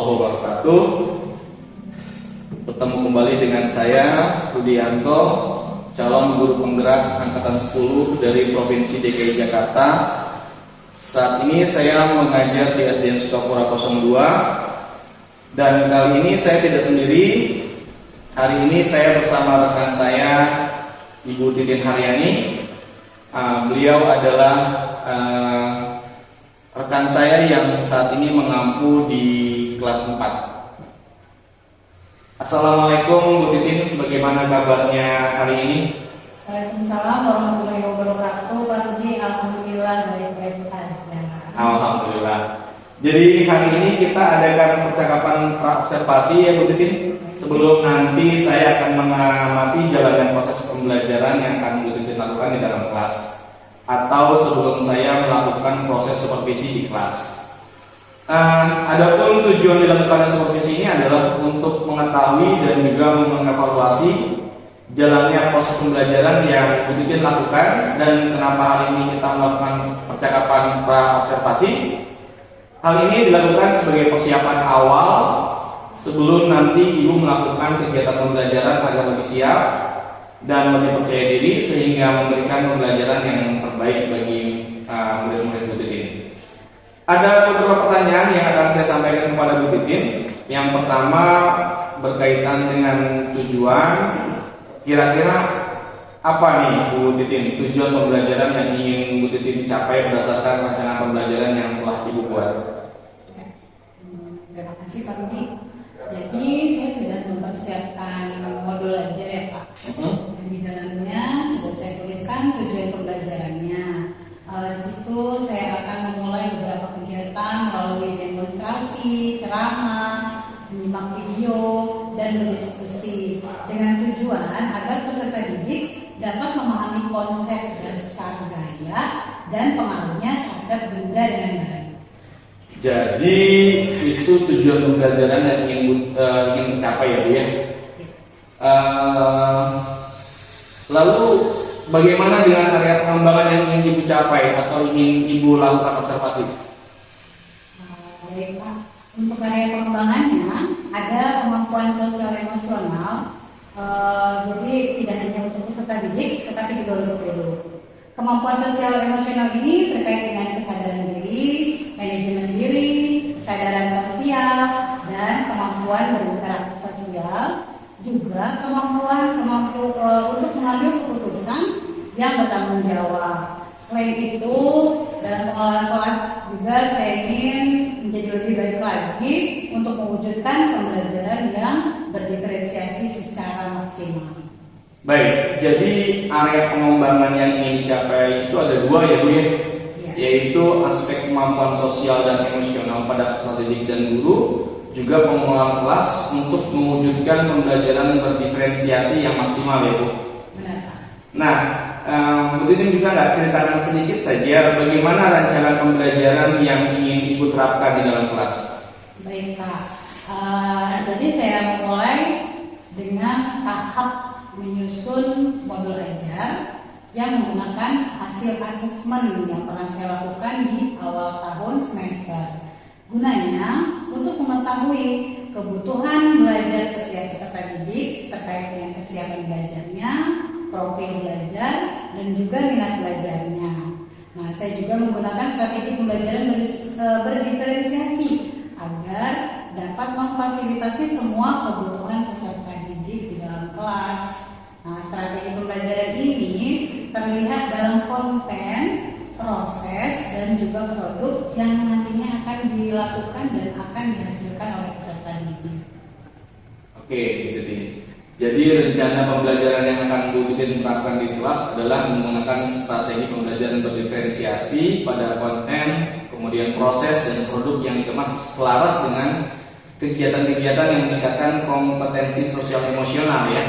warahmatullahi wabarakatuh. Bertemu kembali dengan saya Rudianto, calon guru penggerak angkatan 10 dari Provinsi DKI Jakarta. Saat ini saya mengajar di SDN Sukapura 02, dan kali ini saya tidak sendiri. Hari ini saya bersama rekan saya, Ibu Titin Haryani. Beliau adalah rekan saya yang saat ini mengampu di kelas 4. Assalamualaikum Bu Titin, bagaimana kabarnya hari ini? Waalaikumsalam warahmatullahi wabarakatuh. Pak Rudi, alhamdulillah baik-baik saja. Alhamdulillah. Jadi hari ini kita adakan percakapan pra-observasi ya Bu Titin. Sebelum nanti saya akan mengamati jalannya proses pembelajaran yang akan Bu Titin lakukan di dalam kelas, atau sebelum saya melakukan proses supervisi di kelas. Adapun tujuan dilakukan supervisi ini adalah untuk mengetahui dan juga mengevaluasi jalannya proses pembelajaran yang Bu Titin lakukan. Dan kenapa hari ini kita melakukan percakapan pra-observasi? Hal ini dilakukan sebagai persiapan awal sebelum nanti Ibu melakukan kegiatan pembelajaran agar lebih siap dan lebih percaya diri, sehingga memberikan pembelajaran yang terbaik bagi murid-murid Bu Titin. Ada beberapa pertanyaan yang akan saya sampaikan kepada Bu Titin. Yang pertama berkaitan dengan tujuan. Kira-kira apa nih Bu Titin tujuan pembelajaran yang ingin Bu Titin capai berdasarkan rancangan pembelajaran yang telah Ibu buat? Terima kasih Pak Rudi. Jadi saya sudah mempersiapkan modul ajar ya Pak. Dan di dalamnya sudah saya tuliskan tujuan pembelajarannya. Di situ saya akan memulai beberapa kegiatan melalui demonstrasi, ceramah, menyimak video, dan berdiskusi dengan tujuan agar peserta didik dapat memahami konsep dasar gaya dan pengaruhnya terhadap benda dengan baik. Jadi itu tujuan pembelajaran yang ingin dicapai ya Bu ya. Lalu bagaimana dengan area pengembangan yang ingin Ibu capai atau ingin Ibu lakukan observasi? Baik Pak, untuk area pengembangannya ada kemampuan sosial emosional. Jadi tidak hanya untuk peserta didik, tetapi juga untuk guru. Kemampuan sosial emosional ini terkait dengan kesadaran diri, manajemen diri, kesadaran sosial, dan kemampuan berinteraksi sosial, juga kemampuan untuk mengambil keputusan yang bertanggung jawab. Selain itu, dalam pengelolaan kelas juga saya ingin menjadi lebih baik lagi untuk mewujudkan pembelajaran yang berdiferensiasi secara maksimal. Baik, jadi area pengembangan yang ingin dicapai itu ada dua ya Bu ya, yaitu aspek kemampuan sosial dan emosional pada peserta didik dan guru, juga pengelolaan kelas untuk mewujudkan pembelajaran berdiferensiasi yang maksimal ya Bu. Benar Pak. Nah, Bu Titin bisa nggak ceritakan sedikit saja bagaimana rancangan pembelajaran yang ingin Ibu terapkan di dalam kelas? Baik Pak, jadi saya mulai dengan tahap menyusun modul ajar yang menggunakan hasil asesmen yang pernah saya lakukan di awal tahun semester. Gunanya untuk mengetahui kebutuhan belajar setiap peserta didik terkait dengan kesiapan belajarnya, profil belajar, dan juga minat belajarnya. Nah, saya juga menggunakan strategi pembelajaran berdiferensiasi agar dapat memfasilitasi semua kebutuhan peserta didik di dalam kelas. Nah, strategi pembelajaran ini terlihat dalam konten, proses, dan juga produk yang nantinya akan dilakukan dan akan dihasilkan oleh peserta didik. Oke, jadi rencana pembelajaran yang akan Bu Titin terapkan di kelas adalah menggunakan strategi pembelajaran berdiferensiasi pada konten, kemudian proses dan produk yang dikemas selaras dengan kegiatan-kegiatan yang meningkatkan kompetensi sosial emosional ya,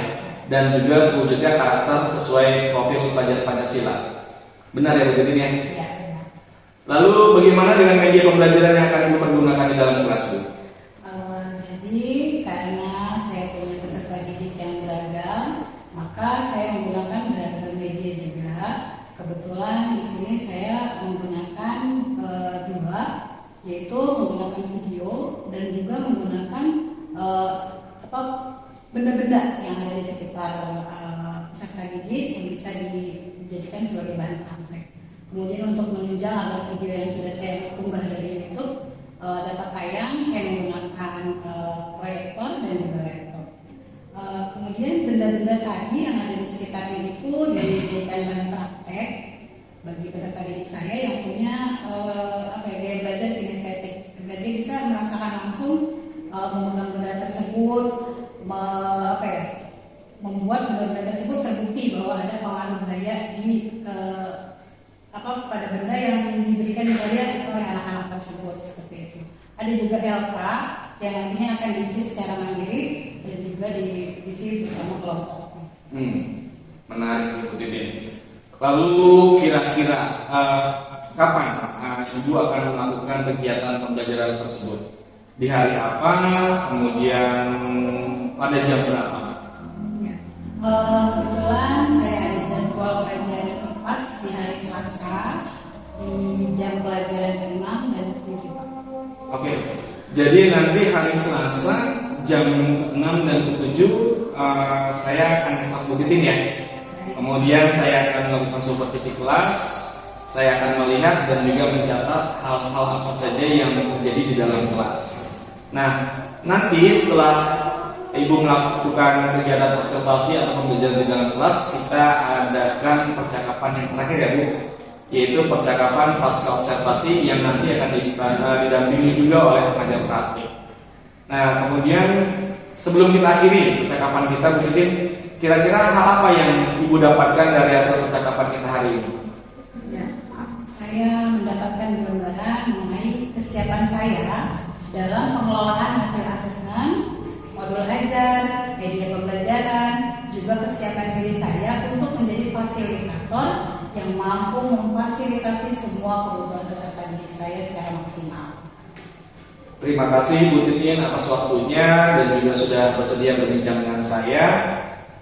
dan juga wujudnya karakter sesuai profil pelajar Pancasila. Benar ya Bu Titin ya? Ya, benar. Lalu bagaimana dengan media pembelajaran yang akan Ibu pergunakan di dalam kelas Bu? Jadi karena saya punya peserta didik yang beragam, maka saya menggunakan beragam media juga. Kebetulan di sini saya menggunakan dua, yaitu menggunakan video dan juga menggunakan benda-benda yang ada di sekitar peserta didik yang bisa dijadikan sebagai bahan praktek. Kemudian untuk menunjang agar video yang sudah saya unggah dari YouTube dapat tayang, saya menggunakan proyektor dan juga laptop. Kemudian benda-benda tadi yang ada di sekitarnya itu dijadikan bahan praktek bagi peserta didik saya yang punya gaya belajar kinestetik. Jadi bisa merasakan langsung memegang benda tersebut, membuat benda-benda tersebut terbukti bahwa ada pengaruh gaya di pada benda yang diberikan oleh anak-anak tersebut, seperti itu. Ada juga LK yang nantinya akan diisi secara mandiri dan juga diisi bersama kelompok. Menarik Bu Titin. Lalu kira-kira kapan Ibu akan melakukan kegiatan pembelajaran tersebut? Di hari apa? Kemudian pada jam berapa? Ya. Kebetulan saya ada jadwal pelajaran pas di hari Selasa di jam pelajaran ke-6 dan ke-7. Oke, jadi nanti hari Selasa jam 6 dan ke-7 saya akan ke kelas Bu Titin ya. Kemudian saya akan melakukan supervisi kelas, saya akan melihat dan juga mencatat hal-hal apa saja yang terjadi di dalam kelas. Nah, nanti setelah Ibu melakukan kegiatan observasi atau pembelajaran di dalam kelas, kita adakan percakapan yang terakhir ya Bu, yaitu percakapan pasca observasi yang nanti akan didampingi juga oleh pengajar praktik. Nah, kemudian sebelum kita akhiri percakapan kita, Bu Titin, kira-kira hal apa yang Ibu dapatkan dari hasil percakapan kita hari ini? Ya, saya mendapatkan gambaran mengenai kesiapan saya dalam pengelolaan hasil asesmen, modul ajar, media pembelajaran, juga kesiapan diri saya untuk menjadi fasilitator yang mampu memfasilitasi semua kebutuhan peserta didik saya secara maksimal. Terima kasih Bu Titin atas waktunya dan juga sudah bersedia berbincang dengan saya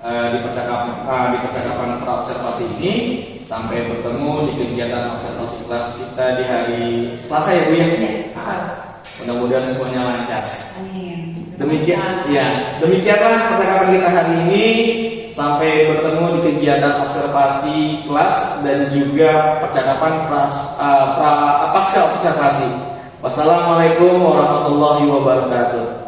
di percakapan praobservasi ini. Sampai bertemu di kegiatan observasi kelas kita di hari Selasa ya Bu ya. Mudah-mudahan semuanya lancar. Amin. Demikianlah percakapan kita hari ini. Sampai bertemu di kegiatan observasi kelas dan juga percakapan pasca observasi. Wassalamualaikum warahmatullahi wabarakatuh.